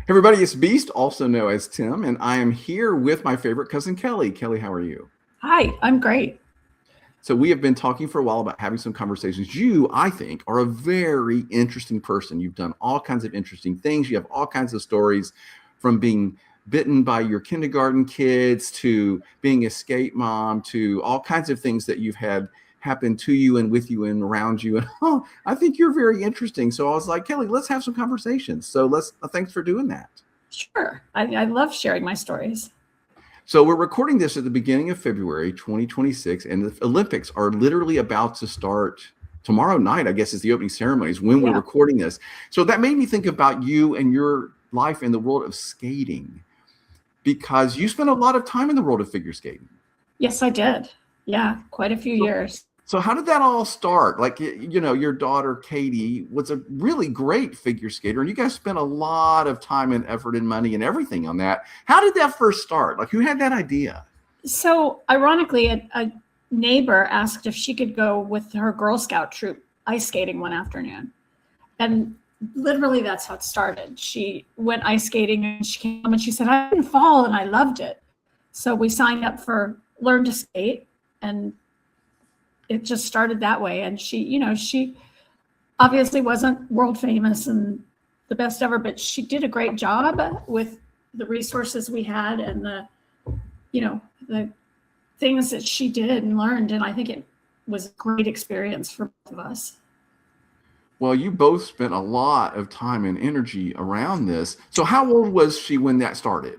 Everybody, it's Beast, also known as Tim, and I am here with my favorite cousin, Kelly. Kelly, how are you? Hi, I'm great. So we have been talking for a while about having some conversations. You, I think, are a very interesting person. You've done all kinds of interesting things. You have all kinds of stories, from being bitten by your kindergarten kids to being a skate mom to all kinds of things that you've had happen to you and with you and around you. And I think you're very interesting. So I was like, Kelly, let's have some conversations. So thanks for doing that. Sure. I love sharing my stories. So we're recording this at the beginning of February 2026, and the Olympics are literally about to start tomorrow night. I guess is the opening ceremonies when we're recording this. So that made me think about you and your life in the world of skating, because you spent a lot of time in the world of figure skating. Yes, I did. Yeah, quite a few years. So how did that all start? Like, you know, your daughter, Katie, was a really great figure skater, and you guys spent a lot of time and effort and money and everything on that. How did that first start? Like, who had that idea? So ironically, a neighbor asked if she could go with her Girl Scout troop ice skating one afternoon. And literally that's how it started. She went ice skating and she came and she said, I didn't fall and I loved it. So we signed up for Learn to Skate, and it just started that way. And she obviously wasn't world famous and the best ever, but she did a great job with the resources we had and the things that she did and learned. And I think it was a great experience for both of us. Well, you both spent a lot of time and energy around this. So how old was she when that started?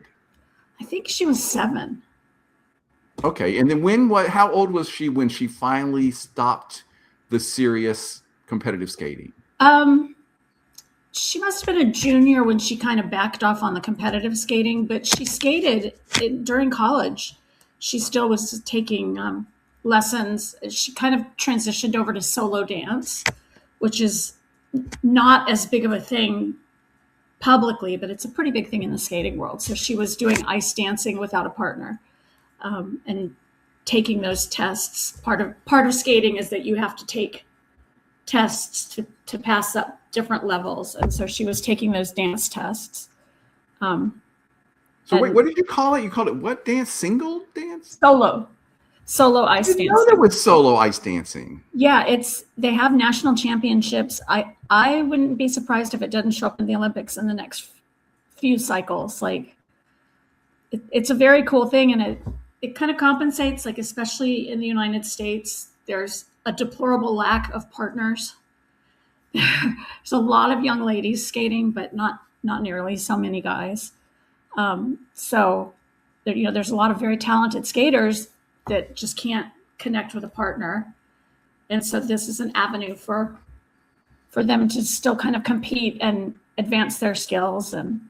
I think she was 7. Okay. And then how old was she when she finally stopped the serious competitive skating? She must have been a junior when she kind of backed off on the competitive skating, but she skated during college. She still was taking lessons. She kind of transitioned over to solo dance, which is not as big of a thing publicly, but it's a pretty big thing in the skating world. So she was doing ice dancing without a partner. And taking those tests. Part of skating is that you have to take tests to pass up different levels, and so she was taking those dance tests. So wait, what did you call it? You called it what dance? Single dance? Solo ice dancing. Know there was solo ice dancing. Yeah, they have national championships. I wouldn't be surprised if it doesn't show up in the Olympics in the next few cycles. Like it's a very cool thing, and it kind of compensates, like especially in the United States, there's a deplorable lack of partners. There's a lot of young ladies skating, but not nearly so many guys. So there's a lot of very talented skaters that just can't connect with a partner. And so this is an avenue for them to still kind of compete and advance their skills. And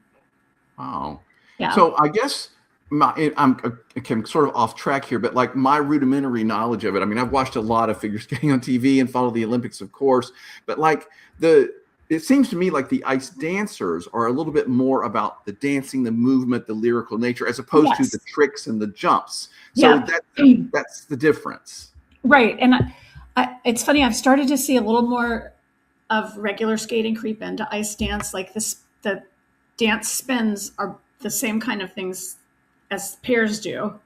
wow. Yeah. So I guess I'm sort of off track here, but like my rudimentary knowledge of it, I mean, I've watched a lot of figure skating on TV and followed the Olympics, of course, but like it seems to me like the ice dancers are a little bit more about the dancing, the movement, the lyrical nature, as opposed to the tricks and the jumps. So that's the difference. Right. And it's funny, I've started to see a little more of regular skating creep into ice dance. Like the dance spins are the same kind of things as pairs do.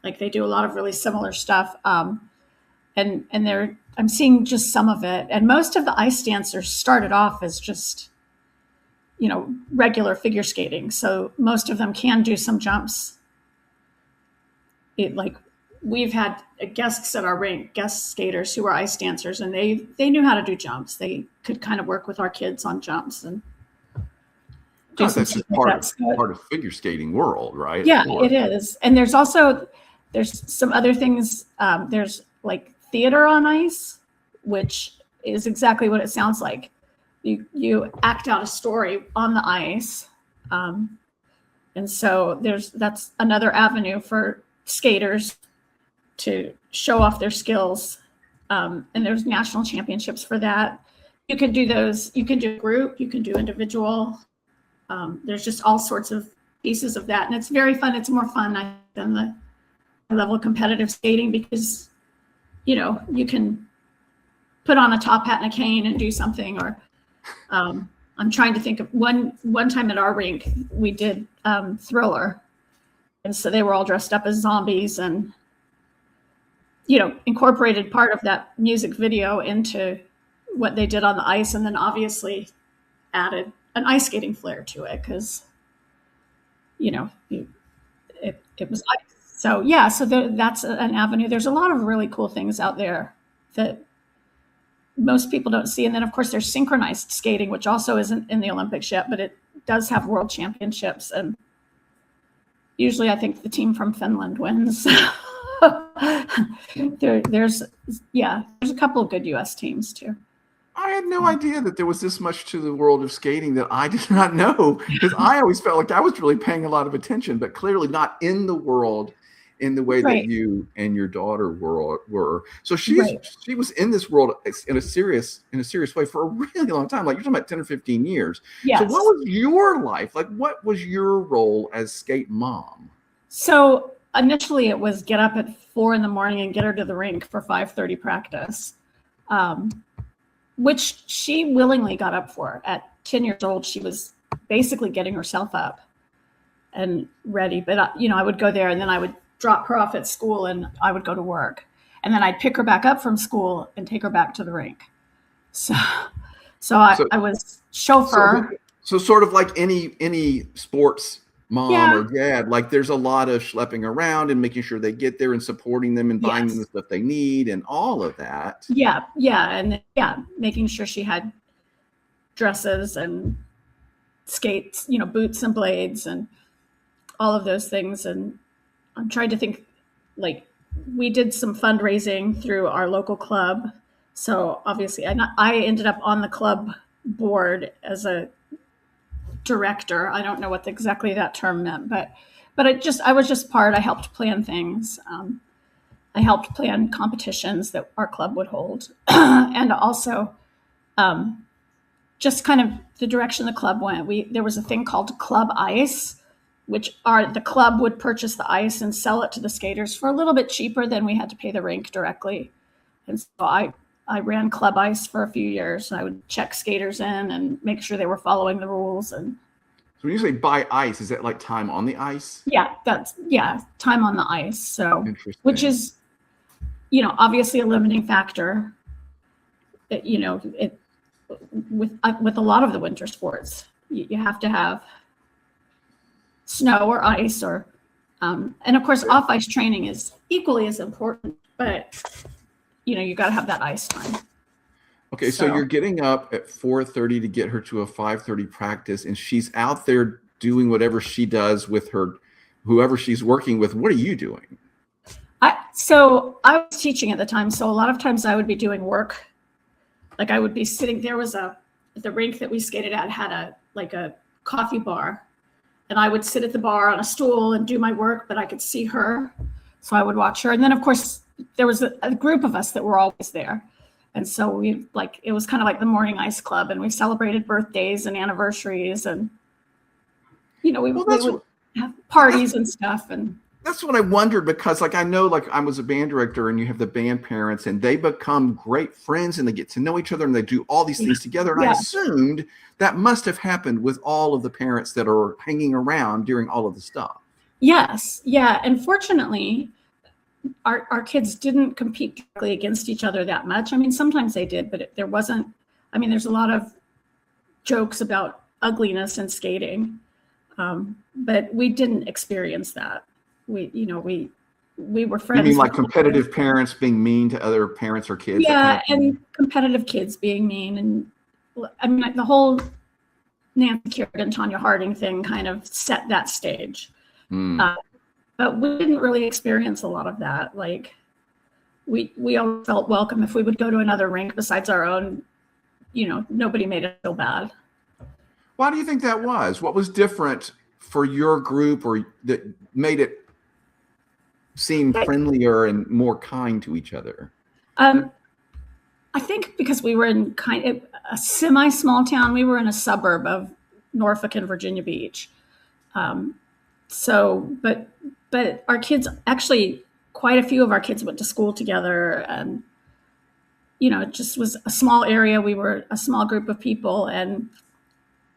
Like they do a lot of really similar stuff. And I'm seeing just some of it. And most of the ice dancers started off as just, regular figure skating. So most of them can do some jumps. We've had guests at our rink, guest skaters who were ice dancers, and they knew how to do jumps. They could kind of work with our kids on jumps and that's just part of figure skating world, right? Yeah, it is. And there's some other things. There's like theater on ice, which is exactly what it sounds like. You act out a story on the ice. And so that's another avenue for skaters to show off their skills. And there's national championships for that. You can do those. You can do group, you can do individual. There's just all sorts of pieces of that. And it's very fun. It's more fun than the level of competitive skating because, you can put on a top hat and a cane and do something, or I'm trying to think of one time at our rink, we did Thriller. And so they were all dressed up as zombies and, incorporated part of that music video into what they did on the ice. And then obviously added an ice skating flair to it because, it was ice. So, yeah, so that's an avenue. There's a lot of really cool things out there that most people don't see. And then, of course, there's synchronized skating, which also isn't in the Olympics yet, but it does have world championships. And usually I think the team from Finland wins. There's a couple of good U.S. teams, too. I had no idea that there was this much to the world of skating that I did not know, because I always felt like I was really paying a lot of attention, but clearly not in the world in the way that you and your daughter were. So she was in this world in a serious way for a really long time. Like you're talking about 10 or 15 years. Yes. So what was your life? Like what was your role as skate mom? So initially it was get up at 4 a.m. and get her to the rink for 5:30 practice, which she willingly got up for. At 10 years old, she was basically getting herself up and ready. But, I would go there and then I would drop her off at school and I would go to work. And then I'd pick her back up from school and take her back to the rink. So I was chauffeur. So sort of like any sports mom or dad, like there's a lot of schlepping around and making sure they get there and supporting them and buying them the stuff they need and all of that. And making sure she had dresses and skates, boots and blades and all of those things. And I'm trying to think, like we did some fundraising through our local club. So obviously I ended up on the club board as a director. I don't know what exactly that term meant, but I was just part. I helped plan things. I helped plan competitions that our club would hold, and also just kind of the direction the club went. There was a thing called Club Ice, which the club would purchase the ice and sell it to the skaters for a little bit cheaper than we had to pay the rink directly. And so I ran Club Ice for a few years. And I would check skaters in and make sure they were following the rules. And so when you say buy ice, is that like time on the ice? Yeah, time on the ice. So, which is, obviously a limiting factor. With a lot of the winter sports, you have to have snow or ice and of course off ice training is equally as important, but you got to have that ice time. Okay, so you're getting up at 4:30 to get her to a 5:30 practice, and she's out there doing whatever she does with whoever she's working with. What are you doing? So I was teaching at the time, so a lot of times I would be doing work. Like I would be sitting, the rink that we skated at had a coffee bar, and I would sit at the bar on a stool and do my work, but I could see her. So I would watch her. And then of course there was a group of us that were always there. And so it was kind of like the morning ice club, and we celebrated birthdays and anniversaries, and we would have parties and stuff. And that's what I wondered, because I know I was a band director, and you have the band parents, and they become great friends and they get to know each other and they do all these things together. And I assumed that must have happened with all of the parents that are hanging around during all of the stuff. Yes. Yeah. And fortunately, our kids didn't compete directly against each other that much. I mean, sometimes they did, but there wasn't. I mean, there's a lot of jokes about ugliness in skating, but we didn't experience that. We were friends. You mean like competitive parents being mean to other parents or kids? Yeah, and competitive kids being mean, and I mean the whole Nancy Kerrigan and Tanya Harding thing kind of set that stage. But we didn't really experience a lot of that. Like we all felt welcome. If we would go to another rink besides our own, nobody made it feel bad. Why do you think that was? What was different for your group, or that made it seem friendlier and more kind to each other? I think because we were in kind of a semi-small town. We were in a suburb of Norfolk and Virginia Beach. But our kids, actually, quite a few of our kids went to school together, and it just was a small area. We were a small group of people, and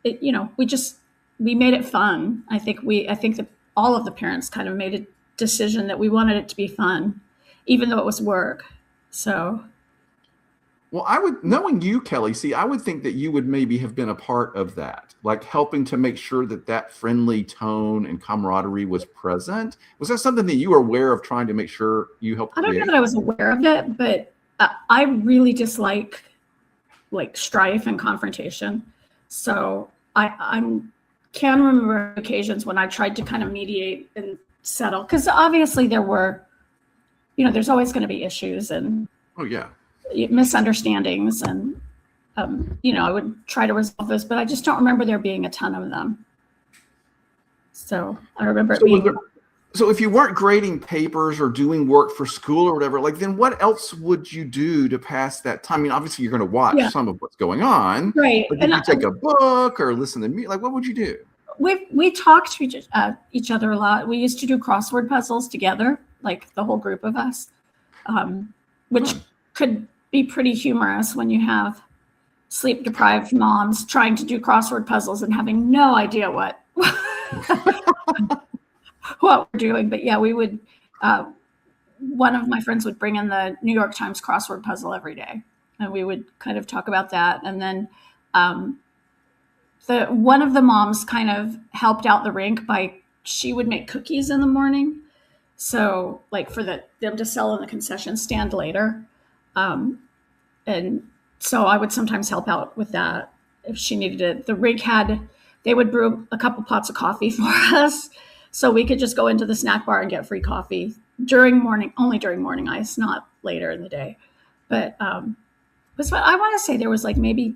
we made it fun. I think that all of the parents kind of made a decision that we wanted it to be fun, even though it was work. So. Well, knowing you, Kelly, see, I would think that you would maybe have been a part of that, like helping to make sure that that friendly tone and camaraderie was present. Was that something that you were aware of trying to make sure you helped I don't know create? that I was aware of it, but I really dislike like strife and confrontation. So I can remember occasions when I tried to kind of mediate and settle, because obviously there's always going to be issues and Oh, yeah. misunderstandings, and I would try to resolve those, but I just don't remember there being a ton of them. So I remember it being. So if you weren't grading papers or doing work for school or whatever, like, then what else would you do to pass that time? I mean, obviously you're going to watch some of what's going on, right? but did you take a book or listen to music? Like, what would you do? We talked to each other a lot. We used to do crossword puzzles together, like the whole group of us, which could be pretty humorous when you have sleep deprived moms trying to do crossword puzzles and having no idea what what we're doing. But yeah, we would. One of my friends would bring in the New York Times crossword puzzle every day, and we would kind of talk about that. And then one of the moms kind of helped out the rink she would make cookies in the morning, so like for them to sell in the concession stand later. And so I would sometimes help out with that if she needed it. The rink they would brew a couple pots of coffee for us, so we could just go into the snack bar and get free coffee only during morning ice, not later in the day. But I want to say there was like maybe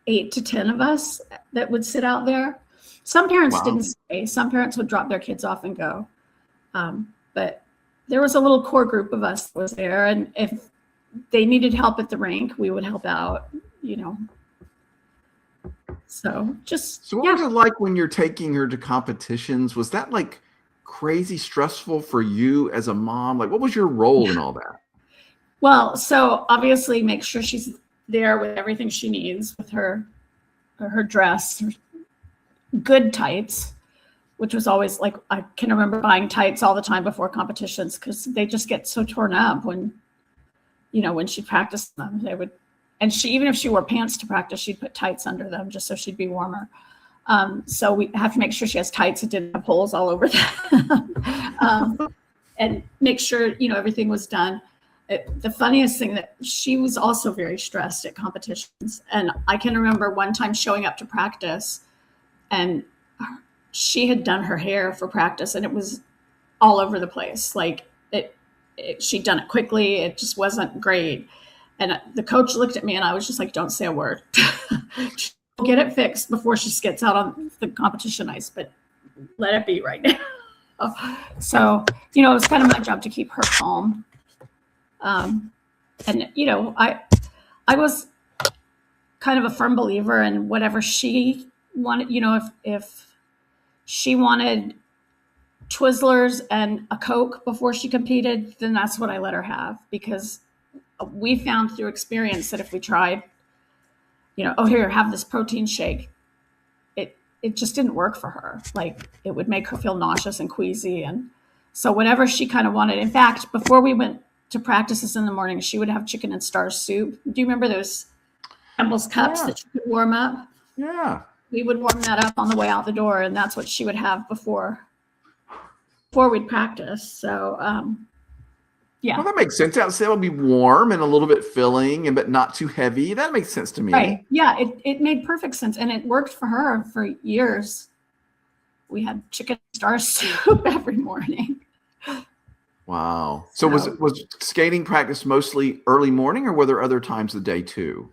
8 to 10 of us that would sit out there. Some parents didn't stay. Some parents would drop their kids off and go. But there was a little core group of us that was there, and if they needed help at the rink, we would help out, So what was it like when you're taking her to competitions? Was that like crazy stressful for you as a mom? Like, what was your role in all that? Well, so obviously make sure she's there with everything she needs, with her dress, her good tights, which was always like, I can remember buying tights all the time before competitions because they just get so torn up when she practiced them. Even if she wore pants to practice, she'd put tights under them just so she'd be warmer. So we have to make sure she has tights that didn't have holes all over them. And make sure, everything was done. The funniest thing that she was also very stressed at competitions. And I can remember one time showing up to practice and she had done her hair for practice and it was all over the place. Like she'd done it quickly. It just wasn't great. And the coach looked at me and I was just like, don't say a word. She'll get it fixed before she gets out on the competition ice, but let it be right now. So, it was kind of my job to keep her calm. And, I was kind of a firm believer in whatever she wanted, if she wanted Twizzlers and a Coke before she competed, then that's what I let her have, because we found through experience that if we tried, here, have this protein shake, it just didn't work for her. Like it would make her feel nauseous and queasy. And so whatever she kind of wanted, in fact, before we went to practices in the morning, she would have chicken and stars soup. Do you remember those Campbell's cups that you could warm up? Yeah. We would warm that up on the way out the door, and that's what she would have before we'd practice. So, yeah. Well, that makes sense. That would be warm and a little bit filling, but not too heavy. That makes sense to me. Right. Yeah, it made perfect sense, and it worked for her for years. We had chicken star soup every morning. Wow. So was skating practice mostly early morning, or were there other times of the day too?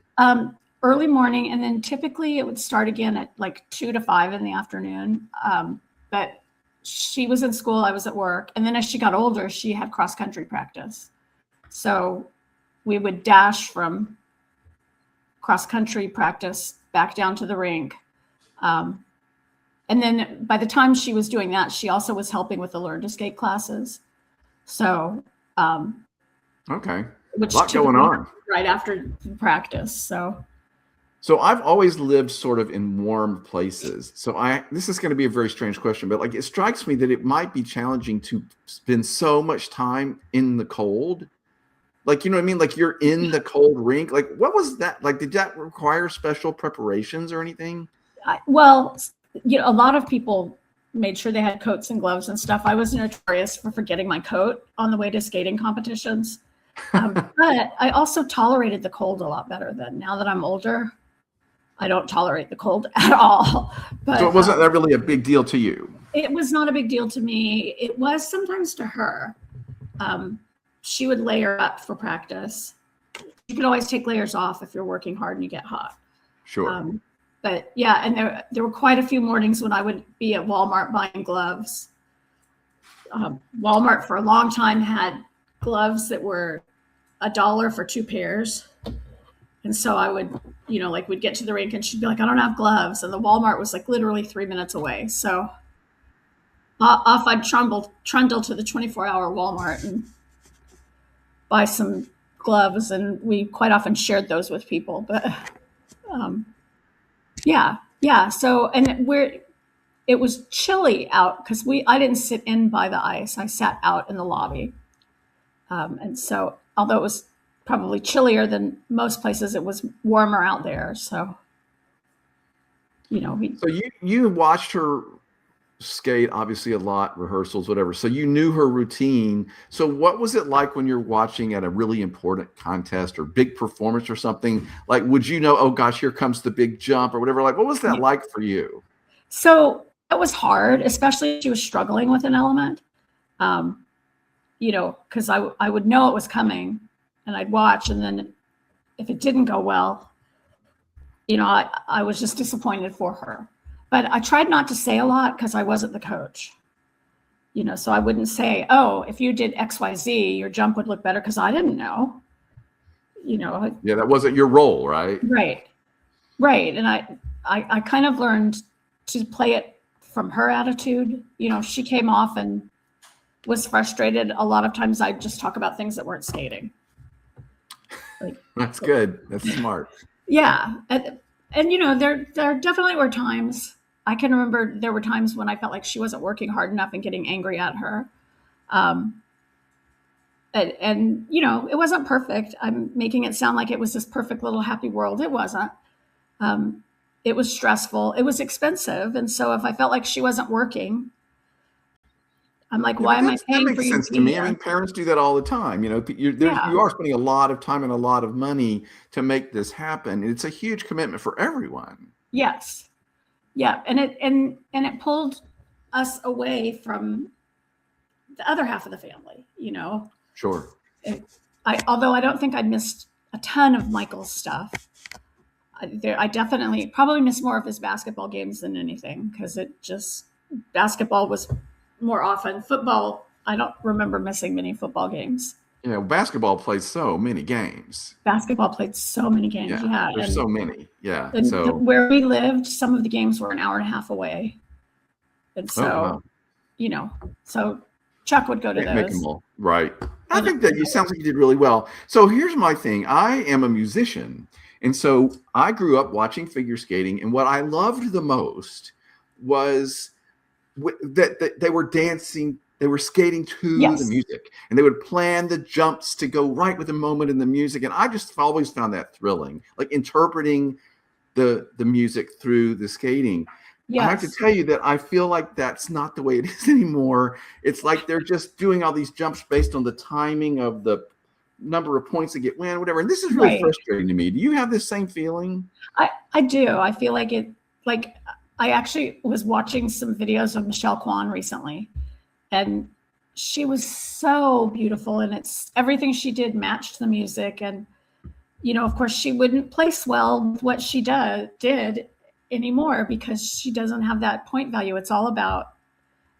Early morning, and then typically it would start again at like 2 to 5 in the afternoon. But she was in school, I was at work. And then as she got older, she had cross country practice. So we would dash from cross country practice back down to the rink. And then by the time she was doing that, she also was helping with the Learn to Skate classes. So, okay. Which a lot going on right after practice. So, So I've always lived sort of in warm places. So this is going to be a very strange question, but like it strikes me that it might be challenging to spend so much time in the cold. Like, you know what I mean? Like you're in the cold rink. Like what was that? Like did that require special preparations or anything? Well, a lot of people made sure they had coats and gloves and stuff. I was notorious for forgetting my coat on the way to skating competitions. But I also tolerated the cold a lot better then. Now that I'm older, I don't tolerate the cold at all. But So it wasn't that really a big deal to you? it was not a big deal to me. It was sometimes to her. She would layer up for practice. You could always take layers off if you're working hard and you get hot. Sure. But yeah, and there were quite a few mornings when I would be at Walmart buying gloves. Walmart for a long time had gloves that were $1 for 2 pairs. And so I would, like we'd get to the rink and she'd be like, I don't have gloves. And the Walmart was like literally 3 minutes away. So off I'd trundle to the 24-hour Walmart and buy some gloves. And we quite often shared those with people. But yeah. So, and it was chilly out because I didn't sit in by the ice. I sat out in the lobby. And so, although it was probably chillier than most places, it was warmer out there. So, So you watched her skate obviously a lot, rehearsals, whatever. So you knew her routine. So what was it like when you're watching at a really important contest or big performance or something? Like, would you know, oh gosh, here comes the big jump or whatever? Like, what was that like for you? So it was hard, especially if she was struggling with an element. Because I would know it was coming and I'd watch. And then if it didn't go well, I was just disappointed for her. But I tried not to say a lot because I wasn't the coach. So I wouldn't say, oh, if you did XYZ, your jump would look better because I didn't know. Yeah, that wasn't your role, right? Right. And I kind of learned to play it from her attitude. She came off and was frustrated. A lot of times I'd just talk about things that weren't skating. That's good. That's smart. Yeah. And there definitely were times. I can remember there were times when I felt like she wasn't working hard enough and getting angry at her. And it wasn't perfect. I'm making it sound like it was this perfect little happy world. It wasn't. It was stressful. It was expensive. And so if I felt like she wasn't working, I'm like, why am I paying for you? That makes sense to me. I mean, parents do that all the time. You are spending a lot of time and a lot of money to make this happen. It's a huge commitment for everyone. Yes. Yeah. And it pulled us away from the other half of the family, Sure. Although I don't think I missed a ton of Michael's stuff. I definitely probably missed more of his basketball games than anything because basketball was more often. Football, I don't remember missing many football games. Yeah, basketball plays so many games. Basketball played so many games. Yeah, there's so many. Yeah. So where we lived, some of the games were an hour and a half away, and so so Chuck would go to those. Make them all right. I think that sounds like you did really well. So here's my thing. I am a musician, and so I grew up watching figure skating, and what I loved the most was that they were dancing. They were skating to the music, and they would plan the jumps to go right with the moment in the music. And I just always found that thrilling, like interpreting the music through the skating. Yes. I have to tell you that I feel like that's not the way it is anymore. It's like they're just doing all these jumps based on the timing of the number of points they get win, whatever. And this is really frustrating to me. Do you have this same feeling? I do. I feel like I actually was watching some videos of Michelle Kwan recently, and she was so beautiful, and everything she did matched the music. And, of course she wouldn't place well with what she did anymore because she doesn't have that point value. It's all about,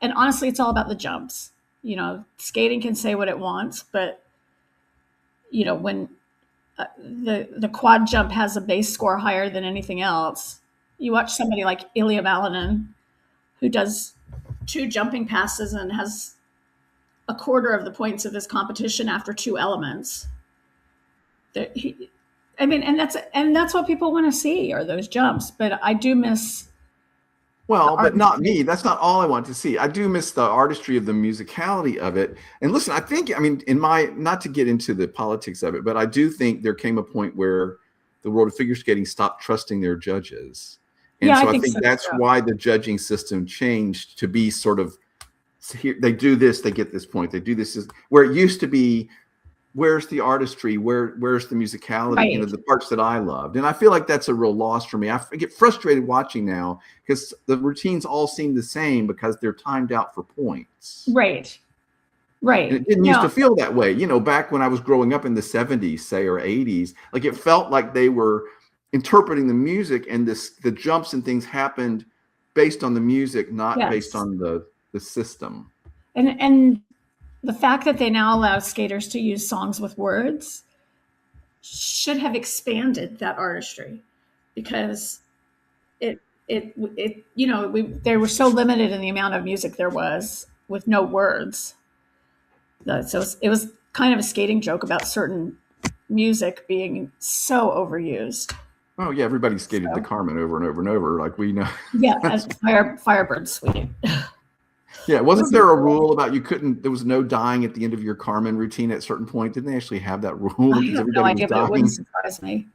and honestly, it's all about the jumps. Skating can say what it wants, but when the quad jump has a base score higher than anything else, you watch somebody like Ilya Valinen, who does 2 jumping passes and has a quarter of the points of his competition after 2 elements. I mean, and that's what people want to see are those jumps. But I do miss the Well, but not artistry. me. That's not all I want to see. I do miss the artistry of the musicality of it. And listen, I mean, in my, not to get into the politics of it, but I do think there came a point where the world of figure skating stopped trusting their judges. And Yeah, I so I think think so that's too. why the judging system changed to be sort of, here, they do this, they get this point. They do this, where it used to be, where's the artistry, where's the musicality, you know, Right, the parts that I loved. And I feel like that's a real loss for me. I get frustrated watching now because the routines all seem the same because they're timed out for points, right, and right. it didn't used to No, feel that way, you know, back when I was growing up in the 70s, say, or 80s. Like, it felt like they were interpreting the music, and the jumps and things happened based on the music, not based yes, on the system. and the fact that they now allow skaters to use songs with words should have expanded that artistry because it you know they were so limited in the amount of music there was with no words. So it was kind of a skating joke about certain music being so overused. Oh yeah, everybody skated the So Carmen over and over and over, like we know. yeah, That's, Firebird Suite yeah, was wasn't there a incredible. rule about you couldn't, there was no dying at the end of your Carmen routine at a certain point? Didn't they actually have that rule I because have no everybody was idea, but it wouldn't dying? surprise me.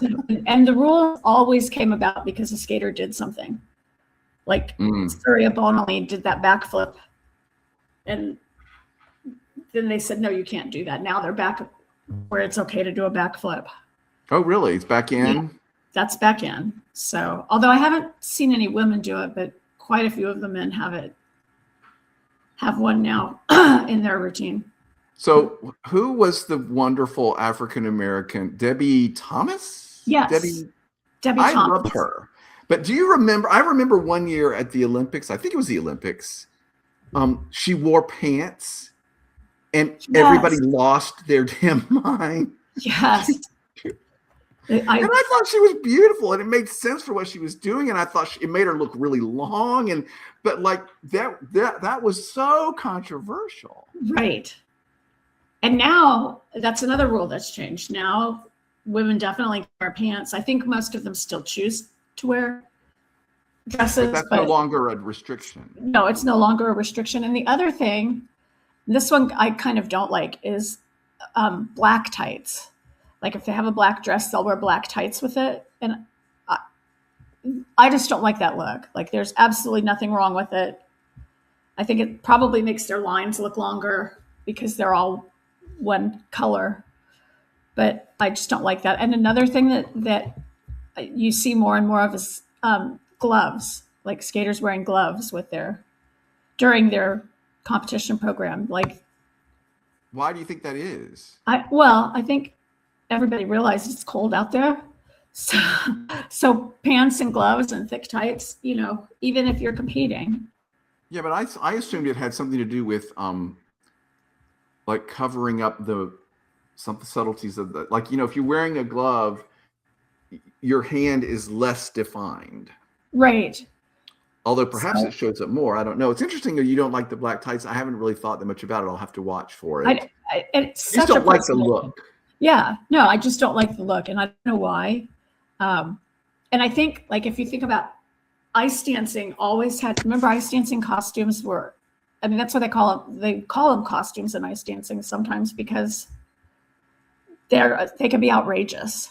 So, and the rule always came about because a skater did something. Like Mm. Surya Bonali did that backflip, and then they said, no, you can't do that. Now they're back where it's okay to do a backflip. Oh, really? It's back Yeah, in? that's back in. So, although I haven't seen any women do it, but quite a few of the men have one now in their routine. So, who was the wonderful African American Debbie Thomas? Yes, Debbie, Debbie I loved Thomas. her. But do you remember? I remember one year at the Olympics. I think it was the Olympics. She wore pants, and everybody Yes, lost their damn mind. yes. And I I thought she was beautiful, and it made sense for what she was doing. And I thought it made her look really long. And but like that was so controversial. right. And now that's another rule that's changed. Now women definitely wear pants. I think most of them still choose to wear But dresses, that's no but longer a restriction. no, it's no longer a restriction. And the other thing, this one I kind of don't like, is black tights. Like if they have a black dress, they'll wear black tights with it. And I, I just don't like that look. Like there's absolutely nothing wrong with it. I think it probably makes their lines look longer because they're all one color. But I just don't like that. And another thing that you see more and more of is gloves, like skaters wearing gloves with their during their competition program. Like Why do you think that is? I think everybody realizes it's cold out there. So, so pants and gloves and thick tights, you know, even if you're competing. Yeah, but I assumed it had something to do with like covering up some subtleties of the, like, you know, if you're wearing a glove, your hand is less defined. Right. Although perhaps So it shows up more. I don't know. It's interesting that you don't like the black tights. I haven't really thought that much about it. I'll have to watch for it. it's You just such a don't like the personal. look. Yeah. No, I just don't like the look, and I don't know why. Um, and I think, like, if you think about ice dancing, always had. Remember, ice dancing costumes were. I mean, that's what they call them. They call them costumes in ice dancing sometimes because they can be outrageous.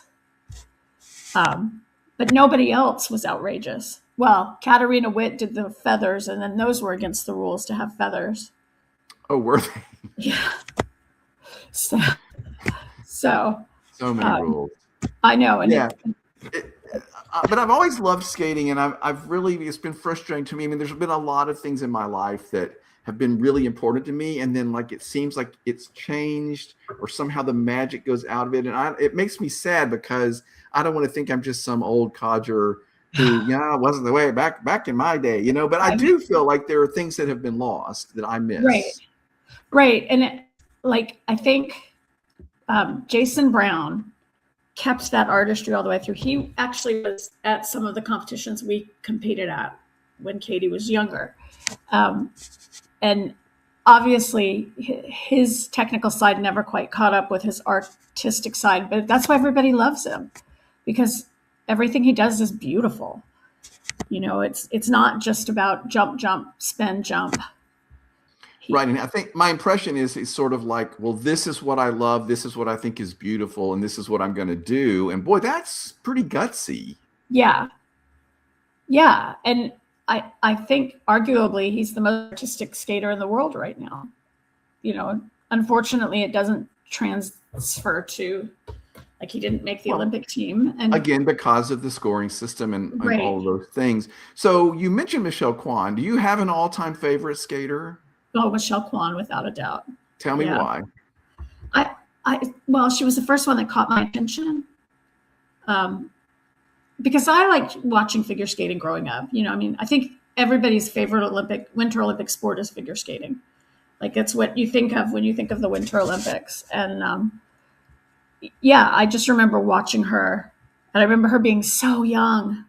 But nobody else was outrageous. Well, Katarina Witt did the feathers, and then those were against the rules to have feathers. Oh, were they? Yeah. So, so So many um, rules. I know, and Yeah. But I've always loved skating, and I've really, it's been frustrating to me. I mean, there's been a lot of things in my life that have been really important to me, and then like it seems like it's changed, or somehow the magic goes out of it, and it makes me sad because I don't want to think I'm just some old codger who, yeah, it wasn't the way back in my day, you know. But I I, do feel like there are things that have been lost that I right, miss. right, and like I think Jason Brown kept that artistry all the way through. He actually was at some of the competitions we competed at when Katie was younger. And obviously his technical side never quite caught up with his artistic side, but that's why everybody loves him, because everything he does is beautiful. It's not just about jump, jump, spin, jump. Right. And I think my impression is it's sort of like, well, this is what I love. This is what I think is beautiful. And this is what I'm going to do. And boy, that's pretty gutsy. Yeah. Yeah. And I think arguably he's the most artistic skater in the world right now. Unfortunately, it doesn't transfer to, like, he didn't make the Olympic team. And again, because of the scoring system and right. all of those things. So you mentioned Michelle Kwan. Do you have an all-time favorite skater? Oh, Michelle Kwan, without a doubt. Tell me why. Well, she was the first one that caught my attention. Because I liked watching figure skating growing up. I think everybody's favorite Winter Olympic sport is figure skating. Like, it's what you think of when you think of the Winter Olympics. And yeah, I just remember watching her. And I remember her being so young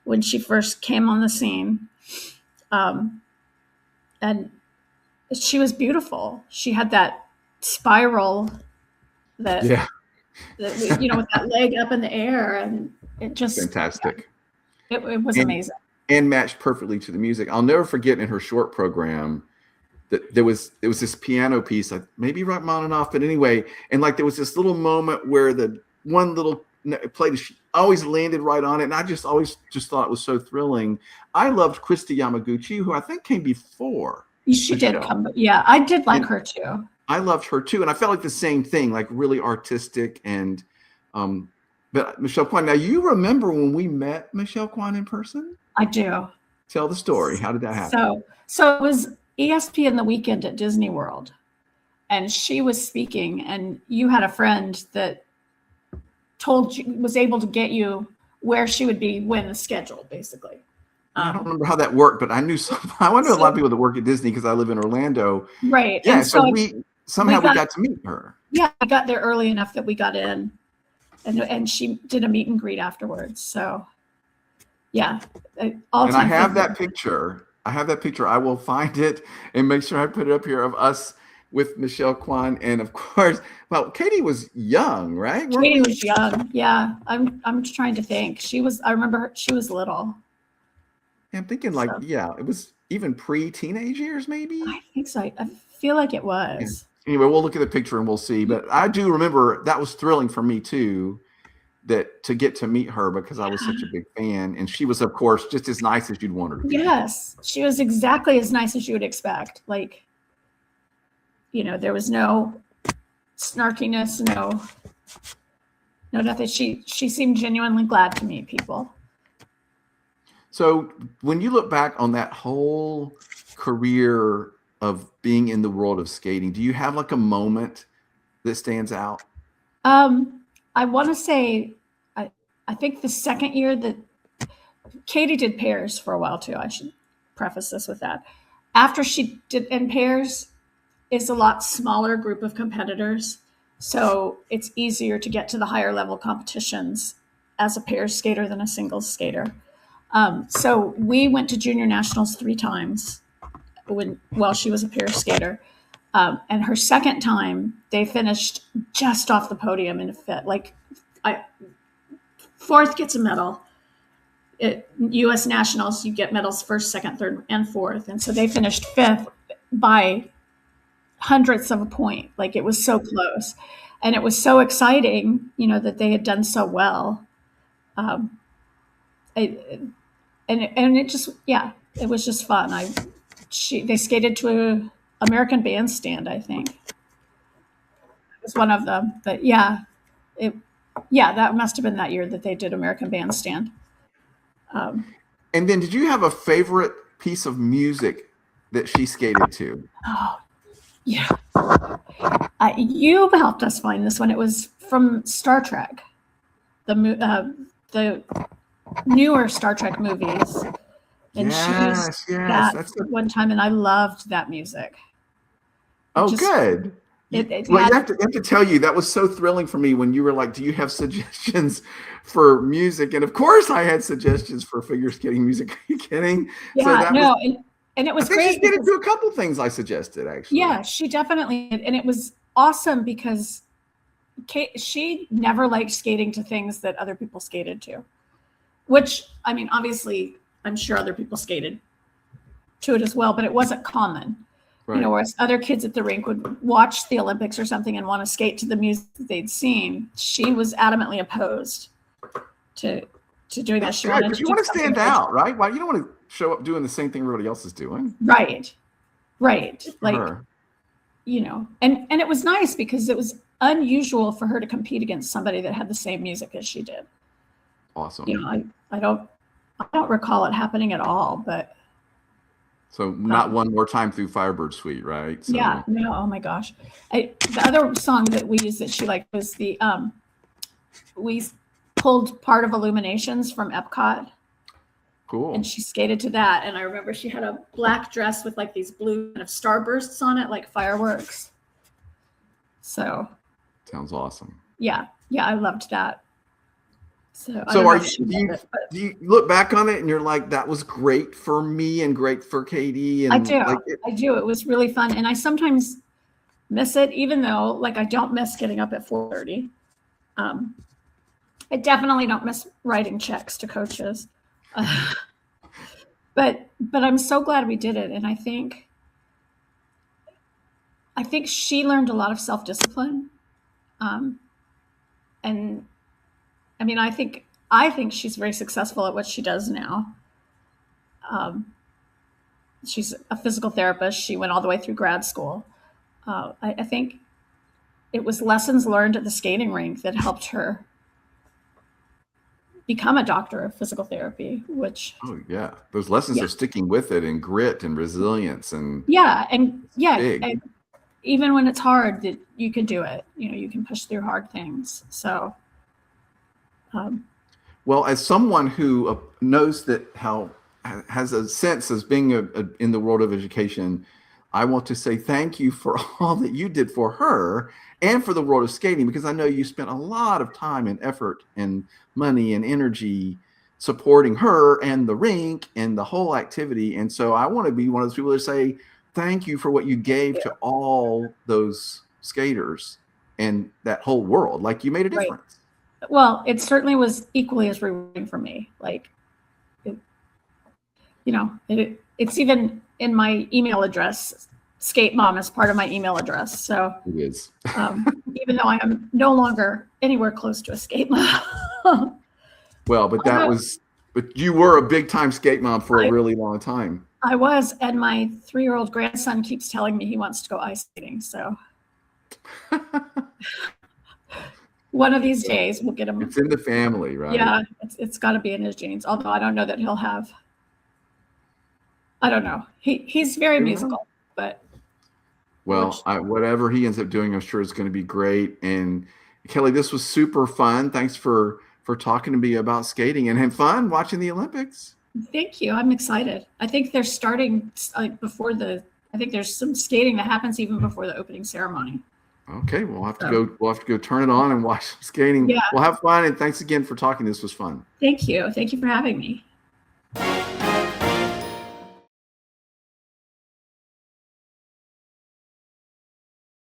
when she first came on the scene. And she was beautiful. She had that spiral that, yeah. With that leg up in the air, and it just fantastic. It was amazing, and matched perfectly to the music. I'll never forget in her short program that there was this piano piece, maybe Rachmaninoff, but anyway, and like there was this little moment where the one little plate, she always landed right on it, and I just always thought it was so thrilling. I loved Krista Yamaguchi, who I think came before. She did come, yeah, I did like her too. I loved her too, and I felt like the same thing, like really artistic. And but Michelle Kwan, now you remember when we met Michelle Kwan in person? I do. Tell the story. How did that happen? So it was ESPN The Weekend at Disney World, and she was speaking, and you had a friend that was able to get you where she would be when the schedule, basically. I don't remember how that worked, but I knew a lot of people that work at Disney because I live in Orlando. Right. Yeah. And so we got to meet her. Yeah, I got there early enough that we got in, and she did a meet and greet afterwards. So, yeah. And I have that picture. I will find it and make sure I put it up here of us with Michelle Kwan, and of course, well, Katie was young, right? Katie was young. Yeah. I'm trying to think. I remember she was little. I'm thinking it was even pre-teenage years, maybe. I think so. I feel like it was. Yeah. Anyway, we'll look at the picture and we'll see. But I do remember that was thrilling for me too, to get to meet her, because I was such a big fan, and she was, of course, just as nice as you'd want her to be. Yes, she was exactly as nice as you would expect. Like, there was no snarkiness, no nothing. She seemed genuinely glad to meet people. So when you look back on that whole career of being in the world of skating, do you have like a moment that stands out? I want to say, I think the second year that Katie did pairs for a while too. I should preface this with that. After she did in pairs, is a lot smaller group of competitors. So it's easier to get to the higher level competitions as a pairs skater than a singles skater. So we went to junior nationals 3 times while she was a pair skater. And her second time, they finished just off the podium in a fit. Like, fourth gets a medal. At U.S. nationals, you get medals first, second, third, and fourth. And so they finished 5th by hundredths of a point. Like, it was so close. And it was so exciting, that they had done so well. And it just, it was just fun. They skated to an American Bandstand, I think. It was one of them. But that must have been that year that they did American Bandstand. And then did you have a favorite piece of music that she skated to? Oh, yeah. You helped us find this one. It was from Star Trek, the newer Star Trek movies. And yes, that's one time, and I loved that music. Good. You have to tell you, that was so thrilling for me when you were like, do you have suggestions for music? And of course I had suggestions for figure skating music. Are you kidding? Yeah, And it I was think she great did it because, to a couple things I suggested, actually. yeah, she definitely did. And it was awesome because she never liked skating to things that other people skated to, which, I mean, obviously, I'm sure other people skated to it as well, but it wasn't common. Right. You know, whereas other kids at the rink would watch the Olympics or something and want to skate to the music that they'd seen. She was adamantly opposed to doing that. She wanted because to you do want to something stand out, right? Why you don't want to show up doing the same thing everybody else is doing. right, right. Like, Her. you know, and it was nice because it was unusual for her to compete against somebody that had the same music as she did. Awesome. You know, I don't recall it happening at all, but so not one more time through Firebird Suite, right? So, yeah, no, oh my gosh. The other song that we used that she liked was the we pulled part of Illuminations from Epcot. cool. And she skated to that. And I remember she had a black dress with like these blue kind of starbursts on it, like fireworks. So sounds awesome. Yeah, I loved that. So do you look back on it and you're like, that was great for me and great for Katie? And I do. Like I do. It was really fun. And I sometimes miss it, even though like I don't miss getting up at 4:30. I definitely don't miss writing checks to coaches. But I'm so glad we did it. And I think she learned a lot of self-discipline. And I mean, I think she's very successful at what she does now. She's a physical therapist. She went all the way through grad school. I think it was lessons learned at the skating rink that helped her become a doctor of physical therapy, which those lessons are sticking with it, and grit and resilience and and even when it's hard, that you can do it. You know, you can push through hard things. So well, as someone who knows that how has a sense as being in the world of education, I want to say thank you for all that you did for her and for the world of skating, because I know you spent a lot of time and effort and money and energy supporting her and the rink and the whole activity. And so I want to be one of those people that say thank you for what you gave to all those skaters and that whole world. Like, you made a difference. Right. Well, it certainly was equally as rewarding for me. Like, it's even in my email address. Skate Mom is part of my email address. So it is. Even though I am no longer anywhere close to a skate mom. Well, but you were a big time skate mom for a really long time. I was, and my 3-year-old grandson keeps telling me he wants to go ice skating. So one of these days we'll get him. It's in the family, right? Yeah, it's got to be in his genes. Although I don't know that he'll have. I don't know. He's very musical, but. Well, whatever he ends up doing, I'm sure it's going to be great. And Kelly, this was super fun. Thanks for talking to me about skating, and have fun watching the Olympics. Thank you. I'm excited. I think they're starting I think there's some skating that happens even before the opening ceremony. Okay, we'll have to go turn it on and watch skating. Yeah. We'll have fun, and thanks again for talking. This was fun. Thank you. Thank you for having me.